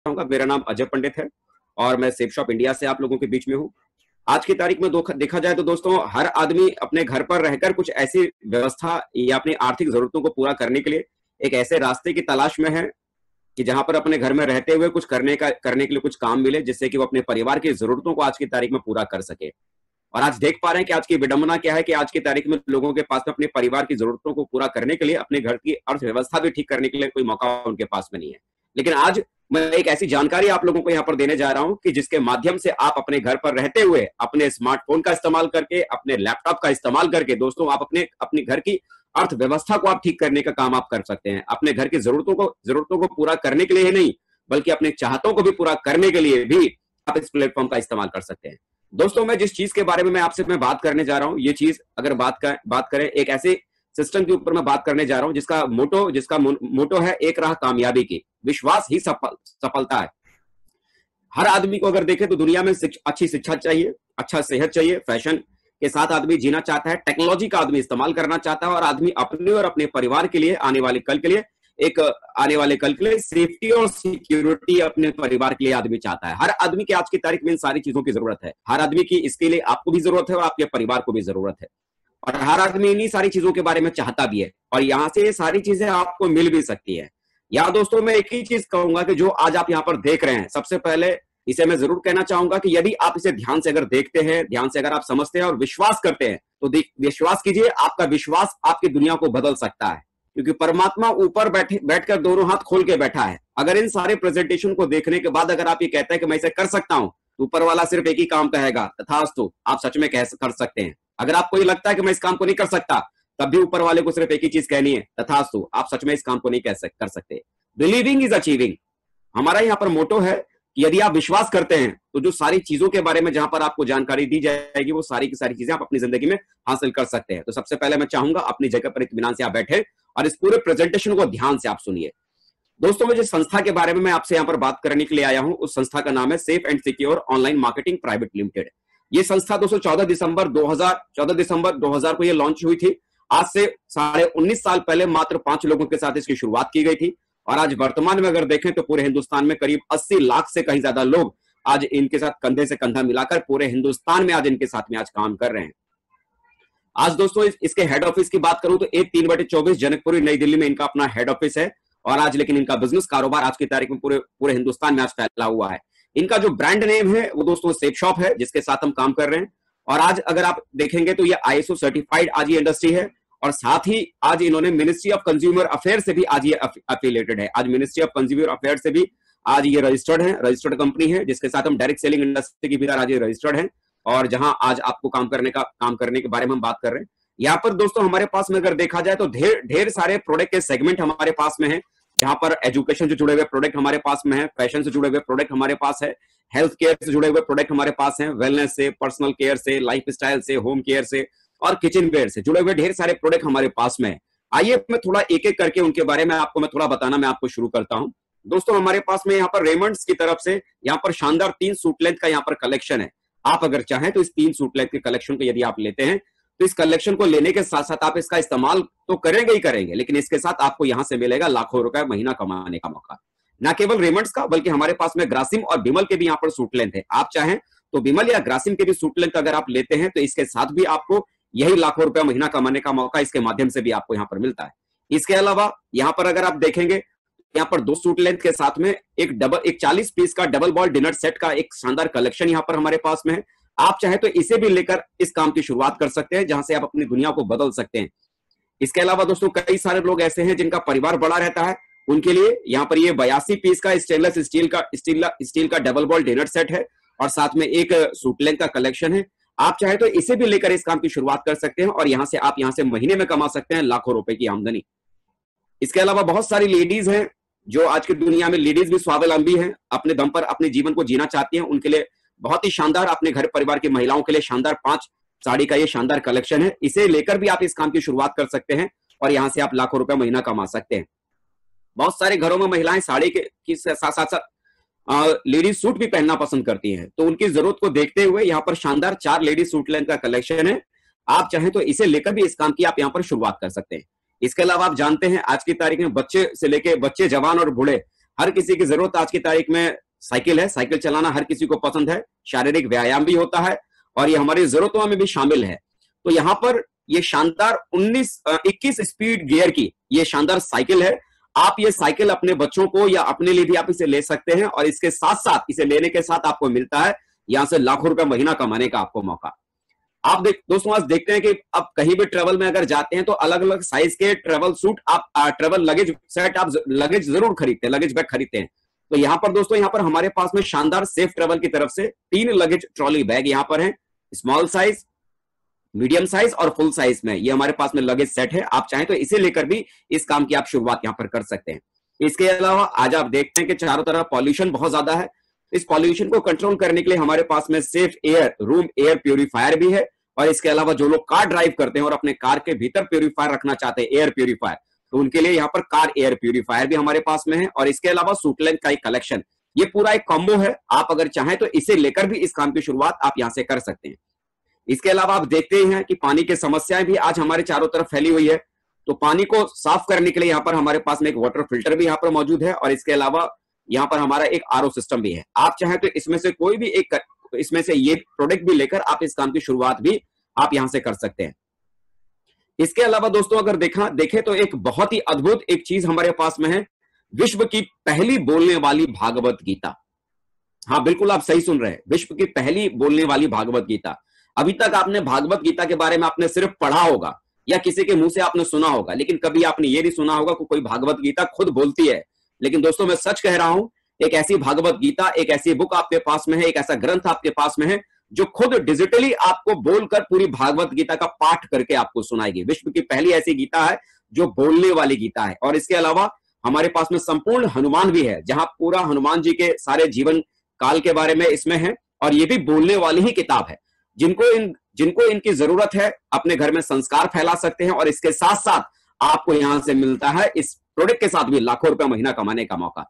चाहूंगा। मेरा नाम अजय पंडित है और मैं सेफ शॉप इंडिया से आप लोगों के बीच में हूँ। आज की तारीख में देखा जाए तो दोस्तों, हर आदमी अपने घर पर रहकर कुछ ऐसी व्यवस्था या अपनी आर्थिक जरूरतों को पूरा करने के लिए एक ऐसे रास्ते की तलाश में है कि जहां पर अपने घर में रहते हुए कुछ करने के लिए कुछ काम मिले, जिससे कि वो अपने परिवार की जरूरतों को आज की तारीख में पूरा कर सके। और आज देख पा रहे हैं कि आज की विडंबना क्या है कि आज की तारीख में लोगों के पास में अपने परिवार की जरूरतों को पूरा करने के लिए, अपने घर की अर्थव्यवस्था भी ठीक करने के लिए कोई मौका उनके पास में नहीं है। लेकिन आज मैं एक ऐसी जानकारी आप लोगों को यहाँ पर देने जा रहा हूं कि जिसके माध्यम से आप अपने घर पर रहते हुए अपने स्मार्टफोन का इस्तेमाल करके, अपने लैपटॉप का इस्तेमाल करके दोस्तों, आप अपने घर की अर्थव्यवस्था को आप ठीक करने का काम आप कर सकते हैं। अपने घर की जरूरतों को पूरा करने के लिए ही नहीं, बल्कि अपने चाहतों को भी पूरा करने के लिए भी आप इस प्लेटफॉर्म का इस्तेमाल कर सकते हैं। दोस्तों, मैं जिस चीज के बारे में मैं आपसे बात करने जा रहा हूं, ये चीज अगर बात करें एक ऐसे सिस्टम के ऊपर मैं बात करने जा रहा हूं जिसका मोटो है एक राह कामयाबी की, विश्वास ही सफलता है। हर आदमी को अगर देखें तो दुनिया में अच्छी शिक्षा चाहिए, अच्छा सेहत चाहिए, फैशन के साथ आदमी जीना चाहता है, टेक्नोलॉजी का आदमी इस्तेमाल करना चाहता है और आदमी अपने और अपने परिवार के लिए आने वाले कल के लिए सेफ्टी और सिक्योरिटी अपने परिवार के लिए आदमी चाहता है। हर आदमी की आज की तारीख में इन सारी चीजों की जरूरत है। हर आदमी की इसके लिए आपको भी जरूरत है और आपके परिवार को भी जरूरत है। और हर आदमी इन्हीं सारी चीजों के बारे में चाहता भी है और यहां से ये सारी चीजें आपको मिल भी सकती है। यहाँ दोस्तों, मैं एक ही चीज कहूंगा कि जो आज आप यहाँ पर देख रहे हैं, सबसे पहले इसे मैं जरूर कहना चाहूंगा कि यदि आप इसे ध्यान से अगर देखते हैं, ध्यान से अगर आप समझते हैं और विश्वास करते हैं, तो विश्वास कीजिए, आपका विश्वास आपकी दुनिया को बदल सकता है। क्योंकि परमात्मा ऊपर बैठकर दोनों हाथ खोल के बैठा है। अगर इन सारे प्रेजेंटेशन को देखने के बाद अगर आप ये कहते हैं कि मैं इसे कर सकता हूं, तो ऊपर वाला सिर्फ एक ही काम कहेगा, तथास्तु, आप सच में कर सकते हैं। अगर आपको ये लगता है कि मैं इस काम को नहीं कर सकता, तब भी ऊपर वाले को सिर्फ एक ही चीज कहनी है, तथास्तु, आप सच में इस काम को नहीं कर सकते। बिलीविंग इज अचीविंग, हमारा यहाँ पर मोटो है कि यदि आप विश्वास करते हैं तो जो सारी चीजों के बारे में जहां पर आपको जानकारी दी जाएगी, वो सारी की सारी चीजें आप अपनी जिंदगी में हासिल कर सकते हैं। तो सबसे पहले मैं चाहूंगा अपनी जगह पर इत्मीनान से आप बैठे और इस पूरे प्रेजेंटेशन को ध्यान से आप सुनिए। दोस्तों, मैं जिस संस्था के बारे में मैं आपसे यहाँ पर बात करने के लिए आया हूं, उस संस्था का नाम है safe and secure online marketing private limited. ये संस्था दोस्तों 14 दिसंबर 2000 को ये लॉन्च हुई थी। आज से 19.5 साल पहले मात्र 5 लोगों के साथ इसकी शुरुआत की गई थी और आज वर्तमान में अगर देखें तो पूरे हिंदुस्तान में करीब 80 लाख से कहीं ज्यादा लोग आज इनके साथ कंधे से कंधा मिलाकर पूरे हिंदुस्तान में आज इनके साथ में आज काम कर रहे हैं। आज दोस्तों इसके हेड ऑफिस की बात करूं तो 3/24 जनकपुरी नई दिल्ली में इनका अपना हेड ऑफिस है और आज लेकिन इनका बिजनेस कारोबार आज की तारीख में पूरे हिंदुस्तान में आज फैला हुआ है। इनका जो ब्रांड नेम है वो दोस्तों सेफ शॉप है, जिसके साथ हम काम कर रहे हैं। और आज अगर आप देखेंगे तो ये ISO सर्टिफाइड आज ये इंडस्ट्री है और साथ ही आज इन्होंने मिनिस्ट्री ऑफ कंज्यूमर अफेयर से भी आज ये अफिलिएटेड है। आज मिनिस्ट्री ऑफ कंज्यूमर अफेयर से भी आज ये रजिस्टर्ड कंपनी है, जिसके साथ हम डायरेक्ट सेलिंग इंडस्ट्री की भी आज ये रजिस्टर्ड है और जहां आज आपको काम करने के बारे में हम बात कर रहे हैं। यहाँ पर दोस्तों हमारे पास में अगर देखा जाए तो ढेर सारे प्रोडक्ट के सेगमेंट हमारे पास में है, जहां पर एजुकेशन से जुड़े हुए प्रोडक्ट हमारे पास में है, फैशन से जुड़े हुए प्रोडक्ट हमारे पास है, हेल्थ केयर से जुड़े हुए प्रोडक्ट हमारे पास है, वेलनेस से, पर्सनल केयर से, लाइफ स्टाइल से, होम केयर से और किचन वेयर से जुड़े हुए ढेर सारे प्रोडक्ट हमारे पास में है। आइए मैं थोड़ा एक एक करके उनके बारे में आपको मैं थोड़ा बताना मैं आपको शुरू करता हूं। दोस्तों, हमारे पास में यहाँ पर रेमंड्स की तरफ से यहाँ पर शानदार 3 सूट लेंथ का यहाँ पर कलेक्शन है। आप अगर चाहें तो इस 3 सूट लेंथ के कलेक्शन को यदि आप लेते हैं तो इस कलेक्शन को लेने के साथ साथ आप इसका इस्तेमाल तो करेंगे ही करेंगे, लेकिन इसके साथ आपको यहां से मिलेगा लाखों रुपए महीना कमाने का मौका। न केवल रेमंड्स का बल्कि हमारे पास में ग्रासिम और बिमल के भी यहाँ पर सूट लेंथ है। आप चाहें तो बिमल या ग्रासिम के भी सूट लेंथ अगर आप लेते हैं तो इसके साथ भी आपको यही लाखों रुपए महीना कमाने का मौका इसके माध्यम से भी आपको यहाँ पर मिलता है। इसके अलावा यहाँ पर अगर आप देखेंगे, यहाँ पर 2 सूट लेंथ के साथ में एक 40 पीस का डबल बॉल डिनर सेट का एक शानदार कलेक्शन यहाँ पर हमारे पास में है। आप चाहे तो इसे भी लेकर इस काम की शुरुआत कर सकते हैं, जहां से आप अपनी दुनिया को बदल सकते हैं। इसके अलावा दोस्तों कई सारे लोग ऐसे हैं जिनका परिवार बड़ा रहता है, उनके लिए यहाँ पर ये 82 पीस का स्टेनलेस स्टील का डबल बॉल डिनर सेट है और साथ में एक सूट लेंथ का कलेक्शन है। आप चाहे तो इसे भी लेकर इस काम की शुरुआत कर सकते हैं और आप यहाँ से महीने में कमा सकते हैं लाखों रुपए की आमदनी। इसके अलावा बहुत सारी लेडीज हैं जो आज की दुनिया में लेडीज भी स्वावलंबी हैं, अपने दम पर अपने जीवन को जीना चाहती हैं। उनके लिए बहुत ही शानदार, अपने घर परिवार की महिलाओं के लिए शानदार 5 साड़ी का ये शानदार कलेक्शन है। इसे लेकर भी आप इस काम की शुरुआत कर सकते हैं और यहां से आप लाखों रुपए महीना कमा सकते हैं। बहुत सारे घरों में महिलाएं साड़ी के साथ साथ लेडीज सूट भी पहनना पसंद करती हैं, तो उनकी जरूरत को देखते हुए यहाँ पर शानदार 4 लेडीज सूट लेंथ का कलेक्शन है। आप चाहें तो इसे लेकर भी इस काम की आप यहाँ पर शुरुआत कर सकते हैं। इसके अलावा आप जानते हैं आज की तारीख में बच्चे से लेके बच्चे, जवान और बूढ़े हर किसी की जरूरत आज की तारीख में साइकिल है, साइकिल चलाना हर किसी को पसंद है, शारीरिक व्यायाम भी होता है और ये हमारी जरूरतों में भी शामिल है। तो यहाँ पर ये शानदार 21 स्पीड गियर की ये शानदार साइकिल है। आप ये साइकिल अपने बच्चों को या अपने लिए भी आप इसे ले सकते हैं और इसके साथ साथ इसे लेने के साथ आपको मिलता है यहां से लाखों रुपए महीना कमाने का आपको मौका। आप दोस्तों आज देखते हैं कि अब कहीं भी ट्रेवल में अगर जाते हैं तो अलग अलग साइज के ट्रेवल सूट आप ट्रेवल लगेज सेट आप लगेज जरूर खरीदते हैं, लगेज बैग खरीदते हैं। तो यहाँ पर दोस्तों यहाँ पर हमारे पास में शानदार सेफ ट्रेवल की तरफ से 3 लगेज ट्रॉली बैग यहाँ पर है, स्मॉल साइज, मीडियम साइज और फुल साइज में ये हमारे पास में लगेज सेट है। आप चाहें तो इसे लेकर भी इस काम की आप शुरुआत यहाँ पर कर सकते हैं। इसके अलावा आज आप देखते हैं कि चारों तरफ पॉल्यूशन बहुत ज्यादा है। इस पॉल्यूशन को कंट्रोल करने के लिए हमारे पास में safe air room air purifier भी है और इसके अलावा जो लोग कार ड्राइव करते हैं और अपने कार के भीतर प्यूरिफायर रखना चाहते हैं, एयर प्यूरिफायर, तो उनके लिए यहाँ पर कार एयर प्यूरिफायर भी हमारे पास में है और इसके अलावा सूट लेंथ का एक कलेक्शन, ये पूरा एक कॉम्बो है। आप अगर चाहें तो इसे लेकर भी इस काम की शुरुआत आप यहां से कर सकते हैं। इसके अलावा आप देखते हैं कि पानी की समस्याएं भी आज हमारे चारों तरफ फैली हुई है, तो पानी को साफ करने के लिए यहाँ पर हमारे पास में एक वाटर फिल्टर भी यहाँ पर मौजूद है और इसके अलावा यहाँ पर हमारा एक आरओ सिस्टम भी है। आप चाहें तो इसमें से कोई भी एक इसमें से ये प्रोडक्ट भी लेकर आप इस काम की शुरुआत भी आप यहां से कर सकते हैं। इसके अलावा दोस्तों अगर देखें तो एक बहुत ही अद्भुत एक चीज हमारे पास में है, विश्व की पहली बोलने वाली भागवत गीता। हाँ बिल्कुल आप सही सुन रहे हैं, विश्व की पहली बोलने वाली भागवत गीता। अभी तक आपने भागवत गीता के बारे में आपने सिर्फ पढ़ा होगा या किसी के मुंह से आपने सुना होगा, लेकिन कभी आपने ये नहीं सुना होगा कि कोई भागवत गीता खुद बोलती है। लेकिन दोस्तों मैं सच कह रहा हूं, एक ऐसी भागवत गीता, एक ऐसी बुक आपके पास में है, एक ऐसा ग्रंथ आपके पास में है जो खुद डिजिटली आपको बोलकर पूरी भागवत गीता का पाठ करके आपको सुनाएगी। विश्व की पहली ऐसी गीता है जो बोलने वाली गीता है। और इसके अलावा हमारे पास में संपूर्ण हनुमान भी है, जहां पूरा हनुमान जी के सारे जीवन काल के बारे में इसमें है और ये भी बोलने वाली ही किताब है। जिनको इनकी जरूरत है अपने घर में संस्कार फैला सकते हैं और इसके साथ साथ आपको यहां से मिलता है इस प्रोडक्ट के साथ भी लाखों रुपए महीना कमाने का मौका।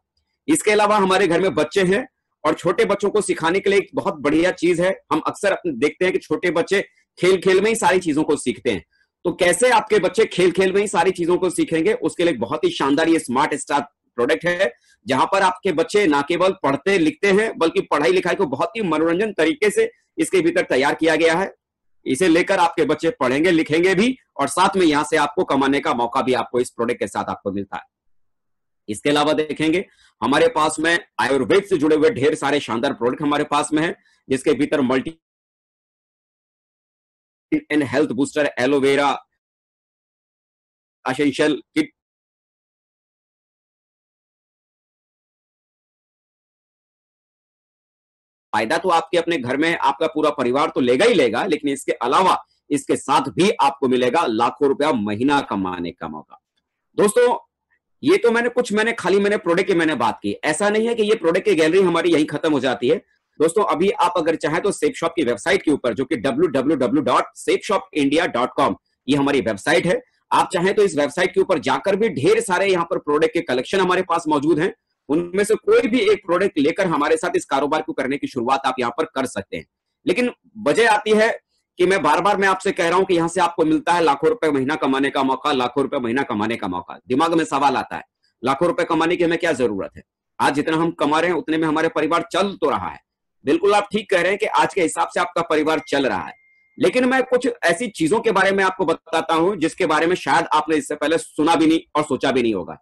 इसके अलावा हमारे घर में बच्चे हैं और छोटे बच्चों को सिखाने के लिए एक बहुत बढ़िया चीज है, हम अक्सर देखते हैं कि छोटे बच्चे खेल खेल में ही सारी चीजों को सीखते हैं। तो कैसे आपके बच्चे खेल खेल में ही सारी चीजों को सीखेंगे, उसके लिए बहुत ही शानदार ये स्मार्ट स्टार प्रोडक्ट है, जहां पर आपके बच्चे ना केवल पढ़ते लिखते हैं बल्कि पढ़ाई लिखाई को बहुत ही मनोरंजन तरीके से इसके भीतर तैयार किया गया है। इसे लेकर आपके बच्चे पढ़ेंगे लिखेंगे भी और साथ में यहां से आपको कमाने का मौका भी आपको इस प्रोडक्ट के साथ आपको मिलता है। इसके अलावा देखेंगे हमारे पास में आयुर्वेद से जुड़े हुए ढेर सारे शानदार प्रोडक्ट हमारे पास में है, जिसके भीतर multi and health booster, aloe vera essential kit, फायदा तो आपके अपने घर में आपका पूरा परिवार तो लेगा ही लेगा, लेकिन इसके अलावा इसके साथ भी आपको मिलेगा लाखों रुपया महीना कमाने का मौका। दोस्तों ये तो मैंने प्रोडक्ट की मैंने बात की, ऐसा नहीं है कि ये प्रोडक्ट की गैलरी हमारी यहीं खत्म हो जाती है। दोस्तों अभी आप अगर चाहें तो सेफ शॉप की वेबसाइट के ऊपर, जो कि www.safeshopindia.com, ये हमारी वेबसाइट है। आप चाहें तो इस वेबसाइट के ऊपर जाकर भी ढेर सारे यहाँ पर प्रोडक्ट के कलेक्शन हमारे पास मौजूद हैं, उनमें से कोई भी एक प्रोडक्ट लेकर हमारे साथ इस कारोबार को करने की शुरुआत आप यहाँ पर कर सकते हैं। लेकिन वजह आती है कि मैं बार बार आपसे कह रहा हूं कि यहां से आपको मिलता है लाखों रुपए महीना कमाने का मौका, लाखों रुपए महीना कमाने का मौका। दिमाग में सवाल आता है, लाखों रुपए कमाने की हमें क्या जरूरत है? आज जितना हम कमा रहे हैं उतने में हमारे परिवार चल तो रहा है। बिल्कुल आप ठीक कह रहे हैं कि आज के हिसाब से आपका परिवार चल रहा है, लेकिन मैं कुछ ऐसी चीजों के बारे में आपको बताता हूं जिसके बारे में शायद आपने इससे पहले सुना भी नहीं और सोचा भी नहीं होगा।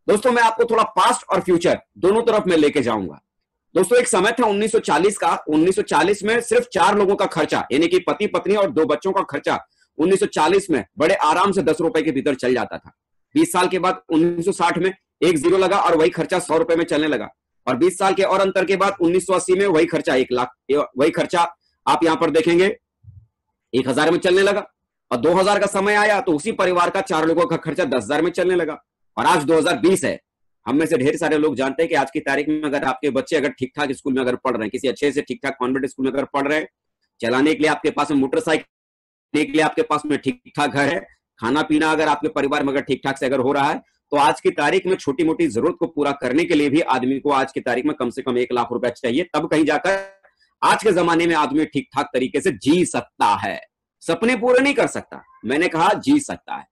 दोस्तों मैं आपको थोड़ा पास्ट और फ्यूचर दोनों तरफ में लेके जाऊंगा। दोस्तों एक समय था 1940 का, 1940 में सिर्फ 4 लोगों का खर्चा, यानी कि पति पत्नी और 2 बच्चों का खर्चा 1940 में बड़े आराम से 10 रुपए के भीतर चल जाता था। 20 साल के बाद 1960 में एक जीरो लगा और वही खर्चा 100 रुपए में चलने लगा, और 20 साल के और अंतर के बाद 1980 में वही खर्चा 1 लाख, वही खर्चा आप यहां पर देखेंगे 1000 में चलने लगा, और 2000 का समय आया तो उसी परिवार का 4 लोगों का खर्चा 10,000 में चलने लगा। और आज 2020 है, हम में से ढेर सारे लोग जानते हैं कि आज की तारीख में अगर आपके बच्चे अगर ठीक ठाक स्कूल में अगर पढ़ रहे हैं, किसी अच्छे से ठीक ठाक कॉन्वेंट स्कूल में अगर पढ़ रहे हैं, चलाने के लिए आपके पास में मोटरसाइकिल के लिए आपके पास में ठीक ठाक घर है, खाना पीना अगर आपके परिवार में अगर ठीक ठाक से अगर हो रहा है, तो आज की तारीख में छोटी मोटी जरूरत को पूरा करने के लिए भी आदमी को आज की तारीख में कम से कम 1 लाख रुपया चाहिए, तब कहीं जाकर आज के जमाने में आदमी ठीक ठाक तरीके से जी सकता है। सपने पूरे नहीं कर सकता, मैंने कहा जी सकता है।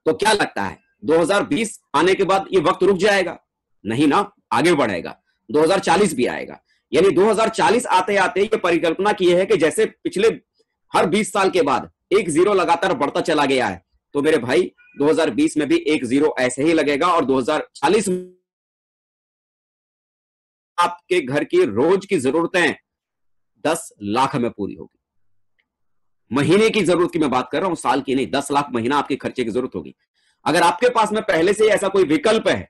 तो क्या लगता है 2020 आने के बाद ये वक्त रुक जाएगा? नहीं ना, आगे बढ़ेगा, 2040 भी आएगा। यानी 2040 आते आते ये परिकल्पना की है कि जैसे पिछले हर 20 साल के बाद एक जीरो लगातार बढ़ता चला गया है, तो मेरे भाई 2020 में भी एक जीरो ऐसे ही लगेगा और 2040 में आपके घर की रोज की जरूरतें 10 लाख में पूरी होगी। महीने की जरूरत की मैं बात कर रहा हूं, साल की नहीं, 10 लाख महीना आपके खर्चे की जरूरत होगी। अगर आपके पास में पहले से ऐसा कोई विकल्प है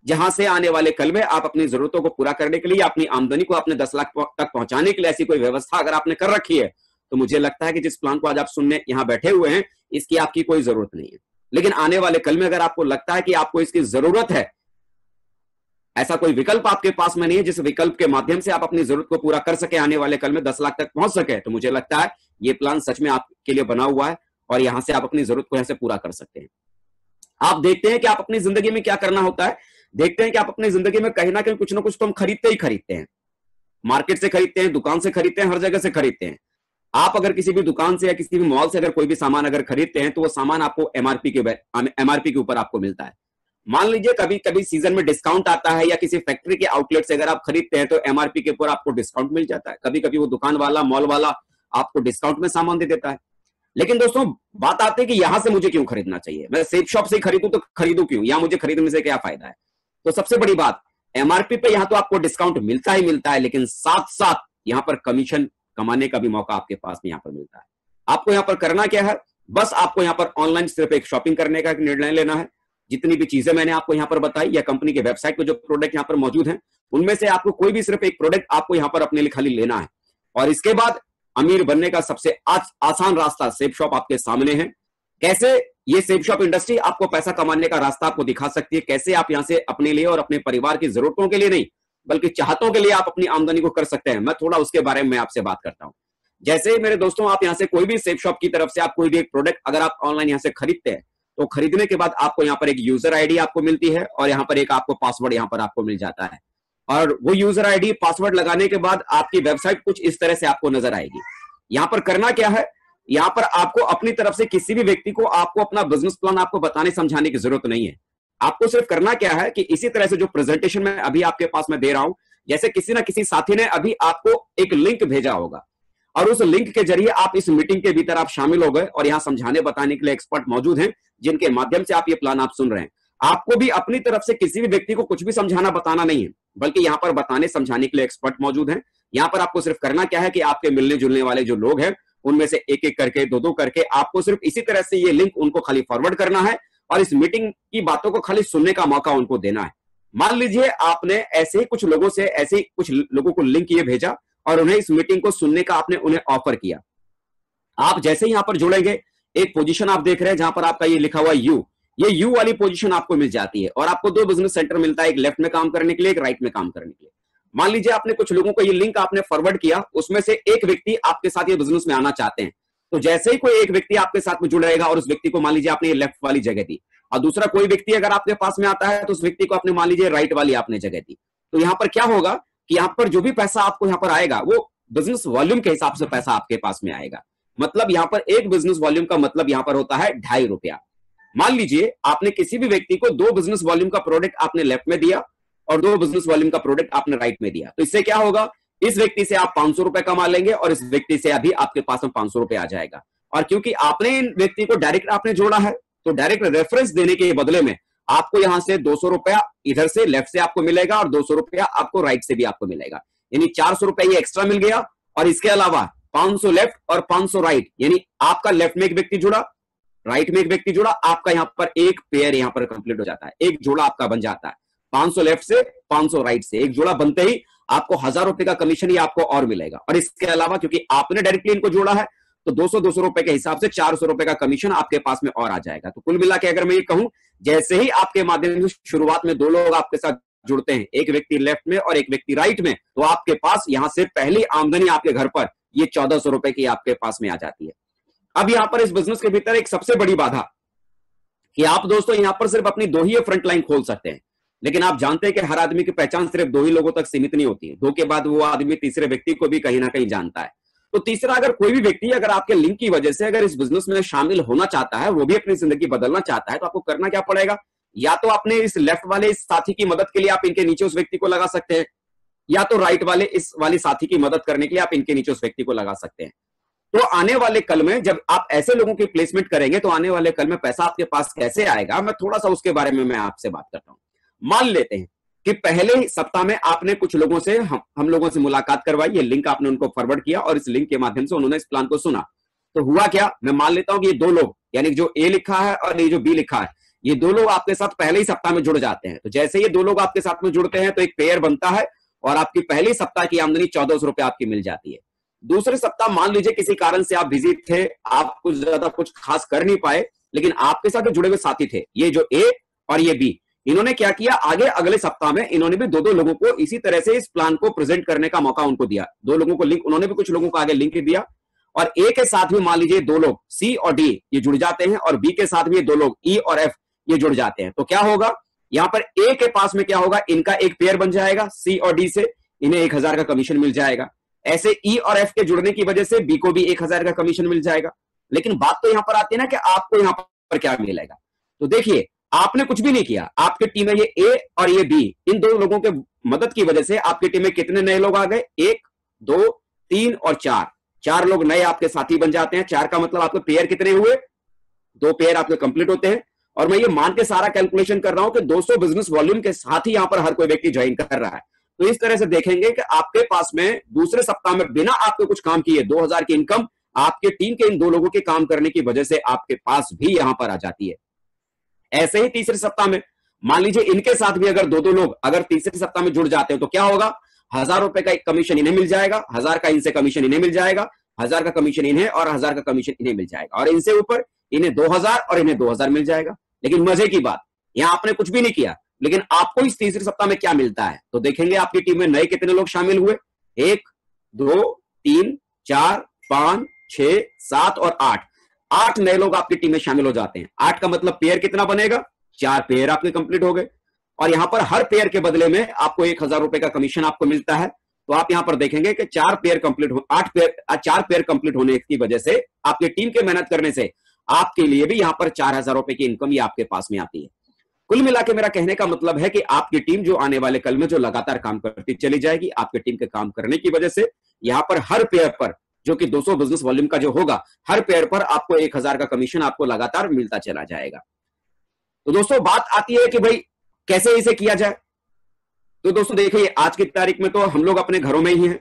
जहां से आने वाले कल में आप अपनी जरूरतों को पूरा करने के लिए, अपनी आमदनी को अपने 10 लाख तक पहुंचाने के लिए ऐसी कोई व्यवस्था अगर आपने कर रखी है, तो मुझे लगता है कि जिस प्लान को आज आप सुनने यहां बैठे हुए हैं, इसकी आपकी कोई जरूरत नहीं है। लेकिन आने वाले कल में अगर आपको लगता है कि आपको इसकी जरूरत है, ऐसा कोई विकल्प आपके पास में नहीं है जिस विकल्प के माध्यम से आप अपनी जरूरत को पूरा कर सके, आने वाले कल में 10 लाख तक पहुंच सके, तो मुझे लगता है ये प्लान सच में आपके लिए बना हुआ है और यहां से आप अपनी जरूरत को यहां से पूरा कर सकते हैं। आप देखते हैं कि आप अपनी जिंदगी में क्या करना होता है, देखते हैं कि आप अपनी जिंदगी में कहीं ना कहीं कुछ ना कुछ तो हम खरीदते ही खरीदते हैं। मार्केट से खरीदते हैं, दुकान से खरीदते हैं, हर जगह से खरीदते हैं। आप अगर किसी भी दुकान से या किसी भी मॉल से अगर कोई भी सामान अगर खरीदते हैं, तो वो सामान आपको एमआरपी के ऊपर आपको मिलता है। मान लीजिए कभी कभी सीजन में डिस्काउंट आता है या किसी फैक्ट्री के आउटलेट से अगर आप खरीदते हैं तो एमआरपी के ऊपर आपको डिस्काउंट मिल जाता है। कभी कभी वो दुकान वाला, मॉल वाला आपको डिस्काउंट में सामान दे देता है। लेकिन दोस्तों बात आती है कि यहां से मुझे क्यों खरीदना चाहिए, मैं सेफ शॉप से खरीदूं तो खरीदूं क्यों, या मुझे खरीदने से क्या फायदा है। तो सबसे बड़ी बात, एमआरपी पे यहां तो आपको डिस्काउंट मिलता ही मिलता है, लेकिन साथ साथ यहां पर कमीशन कमाने का भी मौका आपके पास में यहां पर मिलता है। आपको यहां पर करना क्या है, बस आपको यहां पर ऑनलाइन सिर्फ एक शॉपिंग करने का निर्णय लेना है। जितनी भी चीजें मैंने आपको यहां पर बताई या कंपनी के वेबसाइट पे जो प्रोडक्ट यहां पर मौजूद हैं, उनमें से आपको कोई भी सिर्फ एक प्रोडक्ट आपको यहां पर अपने लिए खाली लेना है, और इसके बाद अमीर बनने का सबसे आसान रास्ता सेफ शॉप आपके सामने है। कैसे ये सेफ शॉप इंडस्ट्री आपको पैसा कमाने का रास्ता आपको दिखा सकती है, कैसे आप यहां से अपने लिए और अपने परिवार की जरूरतों के लिए नहीं बल्कि चाहतों के लिए आप अपनी आमदनी को कर सकते हैं। मैं थोड़ा उसके बारे में आपसे बात करता हूं। जैसे ही मेरे दोस्तों आप यहां से कोई भी सेफ शॉप की तरफ से आप कोई भी एक प्रोडक्ट अगर आप ऑनलाइन यहां से खरीदते हैं, तो खरीदने के बाद आपको यहां पर एक यूजर आईडी आपको मिलती है और यहां पर एक आपको पासवर्ड यहां पर आपको मिल जाता है। और वो यूजर आईडी पासवर्ड लगाने के बाद आपकी वेबसाइट कुछ इस तरह से आपको नजर आएगी। यहां पर करना क्या है, यहां पर आपको अपनी तरफ से किसी भी व्यक्ति को आपको अपना बिजनेस प्लान आपको बताने समझाने की जरूरत नहीं है। आपको सिर्फ करना क्या है कि इसी तरह से जो प्रेजेंटेशन मैं अभी आपके पास में दे रहा हूं, जैसे किसी ना किसी साथी ने अभी आपको एक लिंक भेजा होगा और उस लिंक के जरिए आप इस मीटिंग के भीतर आप शामिल हो गए और यहां समझाने बताने के लिए एक्सपर्ट मौजूद हैं, जिनके माध्यम से आप ये प्लान आप सुन रहे हैं। आपको भी अपनी तरफ से किसी भी व्यक्ति को कुछ भी समझाना बताना नहीं है, बल्कि यहां पर बताने समझाने के लिए एक्सपर्ट मौजूद हैं। यहां पर आपको सिर्फ करना क्या है कि आपके मिलने जुलने वाले जो लोग हैं, उनमें से एक एक करके, दो दो करके आपको सिर्फ इसी तरह से ये लिंक उनको खाली फॉरवर्ड करना है और इस मीटिंग की बातों को खाली सुनने का मौका उनको देना है। मान लीजिए आपने ऐसे ही कुछ लोगों से ऐसे ही कुछ लोगों को लिंक ये भेजा और उन्हें इस मीटिंग को सुनने का आपने उन्हें ऑफर किया। आप जैसे ही यहां पर जुड़ेंगे, एक पोजीशन आप देख रहे हैं जहां पर आपका ये लिखा हुआ यू, ये यू वाली पोजीशन आपको मिल जाती है और आपको दो बिजनेस सेंटर मिलता है, एक लेफ्ट में काम करने के लिए, एक राइट में काम करने के लिए। मान लीजिए आपने कुछ लोगों को ये लिंक आपने फॉरवर्ड किया, उसमें से एक व्यक्ति आपके साथ ये बिजनेस में आना चाहते हैं। तो जैसे ही कोई एक व्यक्ति आपके साथ में जुड़ रहेगा और उस व्यक्ति को मान लीजिए आपने ये लेफ्ट वाली जगह दी और दूसरा कोई व्यक्ति अगर आपके पास में आता है तो उस व्यक्ति को आपने मान लीजिए राइट वाली आपने जगह दी, तो यहां पर क्या होगा कि यहां पर जो भी पैसा आपको यहां पर आएगा वो बिजनेस वॉल्यूम के हिसाब से पैसा आपके पास में आएगा। मतलब यहां पर एक बिजनेस वॉल्यूम का मतलब यहां पर होता है ₹2.5। मान लीजिए आपने किसी भी व्यक्ति को 2 बिजनेस वॉल्यूम का प्रोडक्ट आपने लेफ्ट में दिया और 2 बिजनेस वॉल्यूम का प्रोडक्ट आपने राइट में दिया, तो इससे क्या होगा, इस व्यक्ति से आप ₹500 कमा लेंगे और इस व्यक्ति से अभी आपके पास में ₹500 आ जाएगा। और क्योंकि आपने इन व्यक्ति को डायरेक्ट आपने जोड़ा है, तो डायरेक्ट रेफरेंस देने के बदले में आपको यहां से ₹200 इधर से लेफ्ट से आपको मिलेगा और ₹200 आपको राइट से भी आपको मिलेगा, यानी ₹400 ये एक्स्ट्रा मिल गया। और इसके अलावा 500 लेफ्ट और 500 राइट, यानी आपका लेफ्ट में एक व्यक्ति जुड़ा, राइट में एक व्यक्ति जुड़ा, आपका यहां पर एक पेयर यहां पर कंप्लीट हो जाता है, एक जोड़ा आपका बन जाता है। 500 लेफ्ट से 500 राइट से एक जोड़ा बनते ही आपको ₹1000 का कमीशन ही आपको और मिलेगा। और इसके अलावा क्योंकि आपने डायरेक्टली इनको जोड़ा है, तो ₹200 के हिसाब से ₹400 का कमीशन आपके पास में और आ जाएगा। तो कुल मिला के अगर मैं ये कहूं, जैसे ही आपके माध्यम से शुरुआत में 2 लोग आपके साथ जुड़ते हैं, एक व्यक्ति लेफ्ट में और एक व्यक्ति राइट में, तो आपके पास यहां से पहली आमदनी आपके घर पर ये ₹1400 की आपके पास में आ जाती है। अब यहां पर इस बिजनेस के भीतर एक सबसे बड़ी बाधा कि आप दोस्तों यहां पर सिर्फ अपनी 2 ही फ्रंट लाइन खोल सकते हैं, लेकिन आप जानते हैं कि हर आदमी की पहचान सिर्फ 2 ही लोगों तक सीमित नहीं होती है। 2 के बाद वो आदमी तीसरे व्यक्ति को भी कहीं ना कहीं जानता है। तो तीसरा, अगर कोई भी व्यक्ति अगर आपके लिंक की वजह से अगर इस बिजनेस में शामिल होना चाहता है, वो भी अपनी जिंदगी बदलना चाहता है, तो आपको करना क्या पड़ेगा, या तो अपने इस लेफ्ट वाले इस साथी की मदद के लिए आप इनके नीचे उस व्यक्ति को लगा सकते हैं, या तो राइट वाले इस वाले साथी की मदद करने के लिए आप इनके नीचे उस व्यक्ति को लगा सकते हैं। तो आने वाले कल में जब आप ऐसे लोगों की प्लेसमेंट करेंगे तो आने वाले कल में पैसा आपके पास कैसे आएगा, मैं थोड़ा सा उसके बारे में मैं आपसे बात करता हूं। मान लेते हैं कि पहले ही सप्ताह में आपने कुछ लोगों से हम लोगों से मुलाकात करवाई, ये लिंक आपने उनको फॉरवर्ड किया और इस लिंक के माध्यम से उन्होंने इस प्लान को सुना। तो हुआ क्या, मैं मान लेता हूं कि ये दो लोग, यानी जो ए लिखा है और ये जो बी लिखा है, ये दो लोग आपके साथ पहले ही सप्ताह में जुड़ जाते हैं। तो जैसे ये दो लोग आपके साथ में जुड़ते हैं तो एक पेयर बनता है और आपकी पहले सप्ताह की आमदनी 1400 रुपए आपकी मिल जाती है। दूसरे सप्ताह मान लीजिए किसी कारण से आप बिजी थे, आप कुछ ज्यादा कुछ खास कर नहीं पाए, लेकिन आपके साथ जो जुड़े हुए साथी थे, ये जो ए और ये बी, इन्होंने क्या किया, आगे अगले सप्ताह में इन्होंने भी दो दो लोगों को इसी तरह से इस प्लान को प्रेजेंट करने का मौका उनको दिया। दो लोगों को लिंक, उन्होंने भी कुछ लोगों को आगे लिंक दिया और ए के साथ भी मान लीजिए दो लोग सी और डी ये जुड़ जाते हैं और बी के साथ भी दो लोग ई और एफ ये जुड़ जाते हैं। तो क्या होगा, यहां पर ए के पास में क्या होगा, इनका एक पेयर बन जाएगा सी और डी से, इन्हें 1000 का कमीशन मिल जाएगा। ऐसे ई और एफ के जुड़ने की वजह से बी को भी 1000 का कमीशन मिल जाएगा। लेकिन बात तो यहां पर आती है ना कि आपको यहां पर क्या मिलेगा। तो देखिए, आपने कुछ भी नहीं किया, आपकी टीम में ये ए और ये बी, इन दो लोगों के मदद की वजह से आपकी टीम में कितने नए लोग आ गए, 1 2 3 और 4, 4 लोग नए आपके साथी बन जाते हैं। 4 का मतलब आपके पेयर कितने हुए, 2 पेयर आपके कंप्लीट होते हैं। और मैं ये मान के सारा कैलकुलेशन कर रहा हूं कि 200 बिजनेस वॉल्यूम के साथ ही यहां पर हर कोई व्यक्ति ज्वाइन कर रहा है। तो इस तरह से देखेंगे कि आपके पास में दूसरे सप्ताह में बिना आपके कुछ काम किए 2000 की इनकम आपके टीम के इन दो लोगों के काम करने की वजह से आपके पास भी यहां पर आ जाती है। ऐसे ही तीसरे सप्ताह में मान लीजिए इनके साथ भी अगर दो दो लोग अगर तीसरे सप्ताह में जुड़ जाते हैं तो क्या होगा, 1000 रुपए का एक कमीशन इन्हें मिल जाएगा, 1000 का इनसे कमीशन इन्हें मिल जाएगा, 1000 का कमीशन इन्हें और 1000 का कमीशन इन्हें मिल जाएगा और इनसे ऊपर इन्हें 2000 और इन्हें 2000 मिल जाएगा। लेकिन मजे की बात, यहां आपने कुछ भी नहीं किया, लेकिन आपको इस तीसरे सप्ताह में क्या मिलता है। तो देखेंगे आपकी टीम में नए कितने लोग शामिल हुए, 1 2 3 4 5 6 7 और 8, 8 नए लोग आपकी टीम में शामिल हो जाते हैं। 8 का मतलब पेयर कितना बनेगा, 4 पेयर आपके कंप्लीट हो गए और यहां पर हर पेयर के बदले में आपको 1000 रुपए का कमीशन आपको मिलता है। तो आप यहां पर देखेंगे कि 4 पेयर कंप्लीट हो 4 पेयर कंप्लीट होने की वजह से आपकी टीम के मेहनत करने से आपके लिए भी यहां पर 4000 रुपए की इनकम ये आपके पास में आती है। कुल मिला के मेरा कहने का मतलब है कि आपकी टीम जो आने वाले कल में जो लगातार काम करती चली जाएगी, आपकी टीम के काम करने की वजह से यहां पर हर पेयर पर जो कि 200 बिजनेस वॉल्यूम का जो होगा, हर पेयर पर आपको 1000 का कमीशन आपको लगातार मिलता चला जाएगा। तो दोस्तों बात आती है कि भाई कैसे इसे किया जाए। तो दोस्तों देखिए, आज की तारीख में तो हम लोग अपने घरों में ही हैं।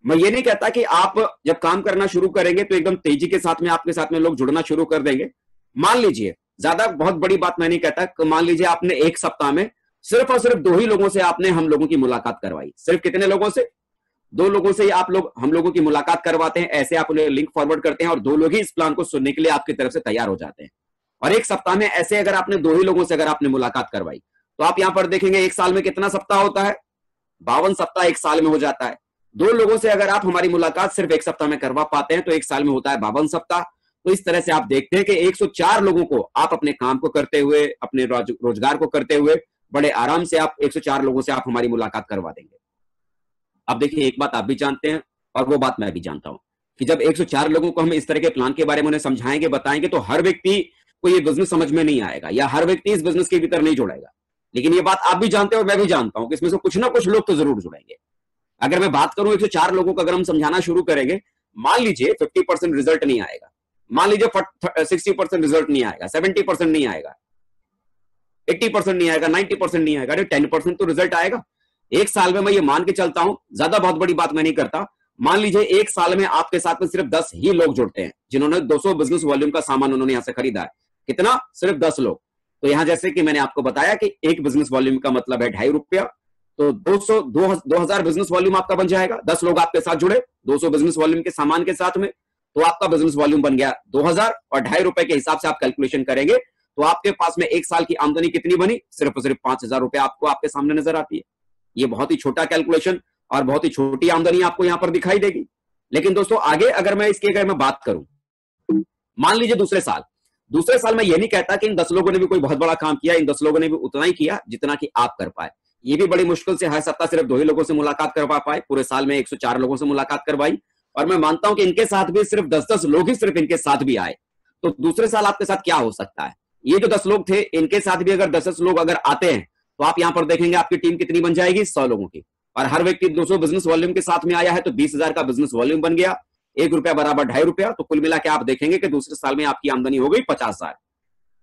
मैं ये नहीं कहता कि आप जब काम करना शुरू करेंगे तो एकदम तेजी के साथ में आपके साथ में लोग जुड़ना शुरू कर देंगे। मान लीजिए, ज्यादा बहुत बड़ी बात मैं नहीं कहता, मान लीजिए आपने एक सप्ताह में सिर्फ और सिर्फ 2 ही लोगों से आपने हम लोगों की मुलाकात करवाई। सिर्फ कितने लोगों से, 2 लोगों से आप लोग हम लोगों की मुलाकात करवाते हैं। ऐसे आप उन्हें लिंक फॉरवर्ड करते हैं और 2 लोग ही इस प्लान को सुनने के लिए आपकी तरफ से तैयार हो जाते हैं। और एक सप्ताह में ऐसे अगर आपने 2 ही लोगों से अगर आपने मुलाकात करवाई तो आप यहां पर देखेंगे एक साल में कितना सप्ताह होता है, 52 सप्ताह एक साल में हो जाता है। 2 लोगों से अगर आप हमारी मुलाकात सिर्फ एक सप्ताह में करवा पाते हैं तो एक साल में होता है 52 सप्ताह। तो इस तरह से आप देखते हैं कि 104 लोगों को आप अपने काम को करते हुए, अपने रोजगार को करते हुए बड़े आराम से आप 104 लोगों से आप हमारी मुलाकात करवा देंगे। अब देखिए, एक बात आप भी जानते हैं और वो बात मैं भी जानता हूं कि जब 104 लोगों को हम इस तरह के प्लान के बारे में उन्हें समझाएंगे, बताएंगे, तो हर व्यक्ति को ये बिजनेस समझ में नहीं आएगा या हर व्यक्ति इस बिजनेस के भीतर नहीं जुड़ेगा। लेकिन ये बात आप भी जानते हैं और मैं भी जानता हूं कि इसमें से कुछ ना कुछ लोग तो जरूर जुड़ेंगे। अगर मैं बात करूं 104 लोगों को अगर हम समझाना शुरू करेंगे, मान लीजिए 50% रिजल्ट नहीं आएगा, मान लीजिए 60% रिजल्ट नहीं आएगा, 70% नहीं आएगा, 80% नहीं आएगा, 90% नहीं आएगा, 10% तो रिजल्ट आएगा। एक साल में मैं ये मान के चलता हूं, ज्यादा बहुत बड़ी बात मैं नहीं करता, मान लीजिए एक साल में आपके साथ में सिर्फ 10 ही लोग जुड़ते हैं जिन्होंने 200 बिजनेस वॉल्यूम का सामान उन्होंने यहां से खरीदा है। कितना, सिर्फ 10 लोग। तो यहां जैसे कि मैंने आपको बताया कि एक बिजनेस वॉल्यूम का मतलब है 2.5 रुपया, तो 2000 बिजनेस वॉल्यूम आपका बन जाएगा। 10 लोग आपके साथ जुड़े 200 बिजनेस वॉल्यूम के सामान के साथ में, तो आपका बिजनेस वॉल्यूम बन गया 2000 और 2.5 रुपए के हिसाब से आप कैलकुलेशन करेंगे तो आपके पास में एक साल की आमदनी कितनी बनी, सिर्फ और सिर्फ 5000 रुपए आपको आपके सामने नजर आती है। ये बहुत ही छोटा कैलकुलेशन और बहुत ही छोटी आमदनी आपको यहां पर दिखाई देगी। लेकिन दोस्तों आगे अगर मैं इसकी अगर मैं बात करूं, मान लीजिए दूसरे साल मैं ये नहीं कहता कि इन 10 लोगों ने भी कोई बहुत बड़ा काम किया, इन 10 लोगों ने भी उतना ही किया जितना कि आप कर पाए। ये भी बड़ी मुश्किल से हर सप्ताह सिर्फ 2 ही लोगों से मुलाकात करवा पाए, पूरे साल में 104 लोगों से मुलाकात करवाई और मैं मानता हूं कि इनके साथ भी सिर्फ 10-10 लोग ही सिर्फ इनके साथ भी आए। तो दूसरे साल आपके साथ क्या हो सकता है, ये जो 10 लोग थे, इनके साथ भी अगर 10 लोग अगर आते हैं तो आप यहां पर देखेंगे आपकी टीम कितनी बन जाएगी, 100 लोगों की। और हर व्यक्ति 200 बिजनेस वॉल्यूम के साथ में आया है तो 20,000 का बिजनेस वॉल्यूम बन गया। 1 रुपया बराबर 2.5 रुपया, तो कुल मिला के आप देखेंगे कि दूसरे साल में आपकी आमदनी हो गई 50,000।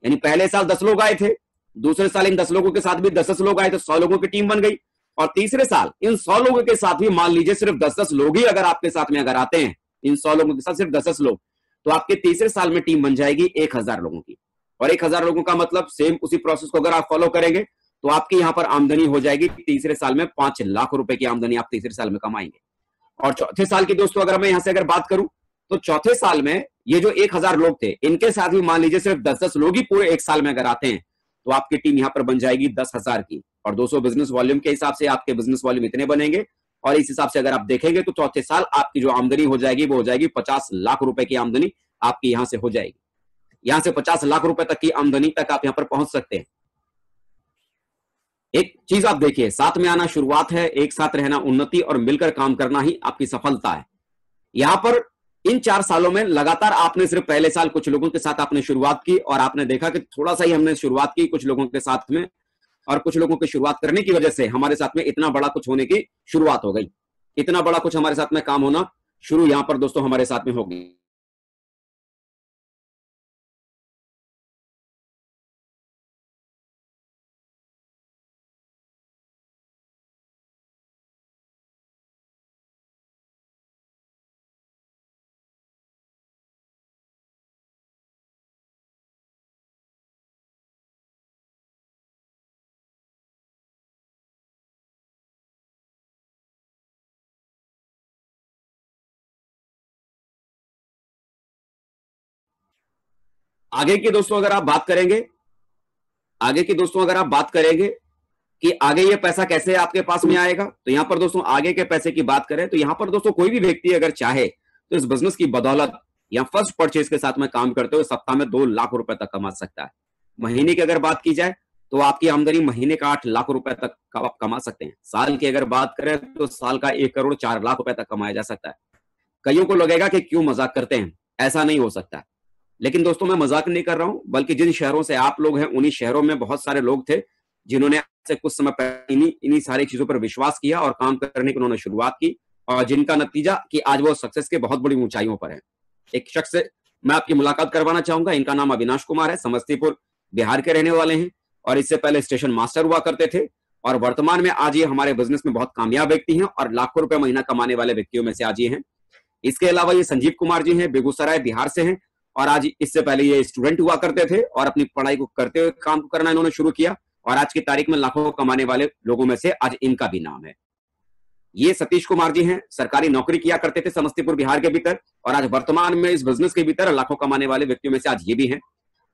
यानी पहले साल 10 लोग आए थे, दूसरे साल इन 10 लोगों के साथ भी 10 लोग आए तो 100 लोगों की टीम बन गई। और तीसरे साल इन 100 लोगों के साथ भी मान लीजिए सिर्फ 10 लोग ही अगर आपके साथ में अगर आते हैं, इन 100 लोगों के साथ सिर्फ 10 लोग, तो आपके तीसरे साल में टीम बन जाएगी 1000 लोगों की। और 1000 लोगों का मतलब सेम उसी प्रोसेस को अगर आप फॉलो करेंगे तो आपकी यहां पर आमदनी हो जाएगी तीसरे साल में 5 लाख रुपए की आमदनी आप तीसरे साल में कमाएंगे। और चौथे साल की दोस्तों अगर मैं यहां से अगर बात करूं तो चौथे साल में ये जो 1000 लोग थे, इनके साथ भी मान लीजिए सिर्फ 10 लोग ही पूरे एक साल में अगर आते हैं तो आपकी टीम यहां पर बन जाएगी 10,000 की। और 200 बिजनेस वॉल्यूम के हिसाब से आपके बिजनेस वॉल्यूम इतने बनेंगे। और इस हिसाब से अगर आप देखेंगे तो चौथे साल आपकी जो आमदनी हो जाएगी वो हो जाएगी 50 लाख रुपए की आमदनी आपकी यहां से हो जाएगी। यहां से 50 लाख रुपए तक की आमदनी तक आप यहां पर पहुंच सकते हैं। एक चीज आप देखिए, साथ में आना शुरुआत है, एक साथ रहना उन्नति और मिलकर काम करना ही आपकी सफलता है। यहां पर इन 4 सालों में लगातार आपने सिर्फ पहले साल कुछ लोगों के साथ आपने शुरुआत की और आपने देखा कि थोड़ा सा ही हमने शुरुआत की कुछ लोगों के साथ में, और कुछ लोगों की शुरुआत करने की वजह से हमारे साथ में इतना बड़ा कुछ होने की शुरुआत हो गई, इतना बड़ा कुछ हमारे साथ में काम होना शुरू यहां पर दोस्तों हमारे साथ में हो गई। आगे की दोस्तों अगर आप बात करेंगे, आगे की दोस्तों अगर आप बात करेंगे कि आगे ये पैसा कैसे आपके पास में आएगा, तो यहां पर दोस्तों आगे के पैसे की बात करें तो यहां पर दोस्तों कोई भी व्यक्ति अगर चाहे तो इस बिजनेस की बदौलत या फर्स्ट परचेज के साथ में काम करते हुए सप्ताह में 2 लाख रुपए तक कमा सकता है। महीने की अगर बात की जाए तो आपकी आमदनी महीने का 8 लाख रुपए तक का आप कमा सकते हैं। साल की अगर बात करें तो साल का 1 करोड़ 4 लाख रुपए तक कमाया जा सकता है। कईयों को लगेगा कि क्यों मजाक करते हैं, ऐसा नहीं हो सकता। लेकिन दोस्तों मैं मजाक नहीं कर रहा हूं, बल्कि जिन शहरों से आप लोग हैं उन्हीं शहरों में बहुत सारे लोग थे जिन्होंने से कुछ समय पहले इन्हीं सारी चीजों पर विश्वास किया और काम करने की उन्होंने शुरुआत की, और जिनका नतीजा कि आज वो सक्सेस के बहुत बड़ी ऊंचाइयों पर है। एक शख्स से मैं आपकी मुलाकात करवाना चाहूंगा, इनका नाम अविनाश कुमार है, समस्तीपुर बिहार के रहने वाले हैं और इससे पहले स्टेशन मास्टर हुआ करते थे और वर्तमान में आज ये हमारे बिजनेस में बहुत कामयाब व्यक्ति हैं और लाखों रुपए महीना कमाने वाले व्यक्तियों में से आज ये हैं। इसके अलावा ये संजीव कुमार जी हैं, बेगूसराय बिहार से हैं और आज इससे पहले ये स्टूडेंट हुआ करते थे और अपनी पढ़ाई को करते हुए काम करना इन्होंने शुरू किया और आज की तारीख में लाखों कमाने वाले लोगों में से आज इनका भी नाम है। ये सतीश कुमार जी हैं, सरकारी नौकरी किया करते थे समस्तीपुर बिहार के भीतर और आज वर्तमान में इस बिजनेस के भीतर लाखों कमाने वाले व्यक्तियों में से आज ये भी हैं।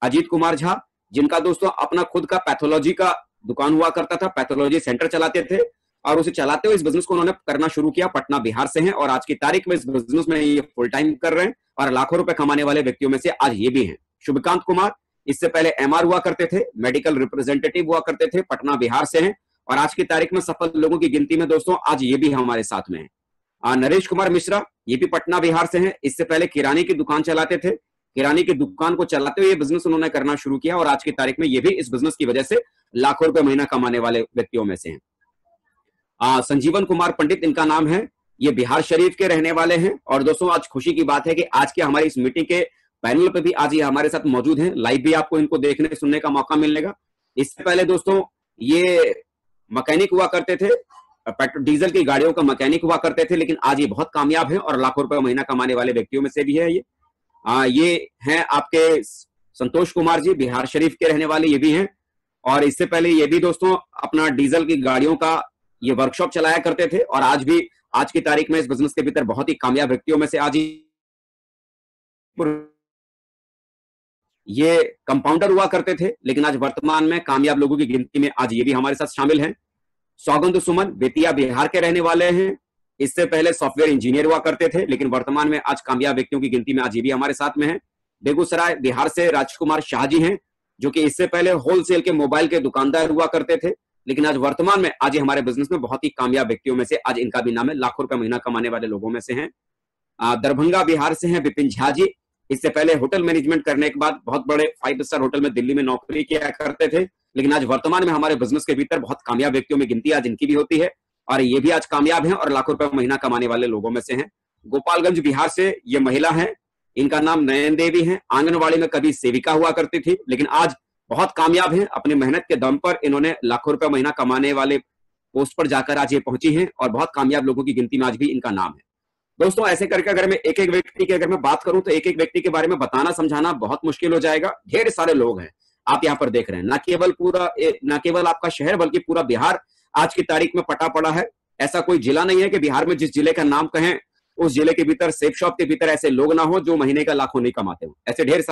अजीत कुमार झा, जिनका दोस्तों अपना खुद का पैथोलॉजी का दुकान हुआ करता था, पैथोलॉजी सेंटर चलाते थे और उसे चलाते हुए इस बिजनेस को उन्होंने करना शुरू किया। पटना बिहार से हैं और आज की तारीख में इस बिजनेस में ये फुल टाइम कर रहे हैं और लाखों रुपए कमाने वाले व्यक्तियों में से आज ये भी हैं। शुभकांत कुमार, इससे पहले एमआर हुआ करते थे, मेडिकल रिप्रेजेंटेटिव हुआ करते थे, पटना बिहार से हैं और आज की तारीख में सफल लोगों की गिनती में दोस्तों आज ये भी हमारे साथ में है। नरेश कुमार मिश्रा, ये भी पटना बिहार से हैं, इससे पहले किराने की दुकान चलाते थे, किराने की दुकान को चलाते हुए ये बिजनेस उन्होंने करना शुरू किया और आज की तारीख में ये भी इस बिजनेस की वजह से लाखों रुपए महीना कमाने वाले व्यक्तियों में से हैं। संजीवन कुमार पंडित इनका नाम है, ये बिहार शरीफ के रहने वाले हैं और दोस्तों आज खुशी की बात है कि आज के हमारी इस मीटिंग के पैनल पे भी आज ये हमारे साथ मौजूद हैं। लाइव भी आपको इनको देखने सुनने का मौका मिलेगा। इससे पहले दोस्तों ये मैकेनिक हुआ करते थे, पेट्रोल डीजल की गाड़ियों का मैकेनिक हुआ करते थे, लेकिन आज ये बहुत कामयाब है और लाखों रुपए महीना कमाने वाले व्यक्तियों में से भी है। ये हैं आपके संतोष कुमार जी, बिहार शरीफ के रहने वाले ये भी हैं और इससे पहले ये भी दोस्तों अपना डीजल की गाड़ियों का ये वर्कशॉप चलाया करते थे और आज भी आज की तारीख में इस बिजनेस के भीतर बहुत ही कामयाब व्यक्तियों में से आज ये कंपाउंडर हुआ करते थे, लेकिन आज वर्तमान में कामयाब लोगों की गिनती में आज ये भी हमारे साथ शामिल हैं। सौगंध सुमन बेतिया बिहार के रहने वाले हैं, इससे पहले सॉफ्टवेयर इंजीनियर हुआ करते थे, लेकिन वर्तमान में आज कामयाब व्यक्तियों की गिनती में आज ये भी हमारे साथ में है। बेगूसराय बिहार से राजकुमार शाह जी हैं, जो कि इससे पहले होलसेल के मोबाइल के दुकानदार हुआ करते थे, लेकिन आज वर्तमान में आज हमारे बिजनेस में बहुत ही कामयाब व्यक्तियों में से आज इनका भी नाम है, लाखों रुपए महीना कमाने वाले लोगों में से हैं। दरभंगा बिहार से हैं विपिन झा जी, इससे पहले होटल मैनेजमेंट करने के बाद बहुत बड़े 5 स्टार होटल में दिल्ली में नौकरी किया करते थे, लेकिन आज वर्तमान में हमारे बिजनेस के भीतर बहुत कामयाब व्यक्तियों में गिनती आज इनकी भी होती है और ये भी आज कामयाब हैं और लाखों रुपए महीना कमाने वाले लोगों में से हैं। गोपालगंज बिहार से ये महिला है, इनका नाम नयन देवी है। आंगनवाड़ी में कभी सेविका हुआ करती थी, लेकिन आज बहुत कामयाब हैं। अपनी मेहनत के दम पर इन्होंने लाखों रुपए महीना कमाने वाले पोस्ट पर जाकर आज ये पहुंची हैं और बहुत कामयाब लोगों की गिनती में आज भी इनका नाम है। दोस्तों, ऐसे करके अगर मैं एक एक व्यक्ति की अगर मैं बात करूं तो एक एक व्यक्ति के बारे में बताना समझाना बहुत मुश्किल हो जाएगा। ढेर सारे लोग हैं आप यहाँ पर देख रहे हैं, ना केवल आपका शहर बल्कि पूरा बिहार आज की तारीख में पटा पड़ा है। ऐसा कोई जिला नहीं है कि बिहार में जिस जिले का नाम कहें उस जिले के भीतर सेफ शॉप के भीतर ऐसे लोग ना हो जो महीने का लाखों नहीं कमाते हो। ऐसे ढेर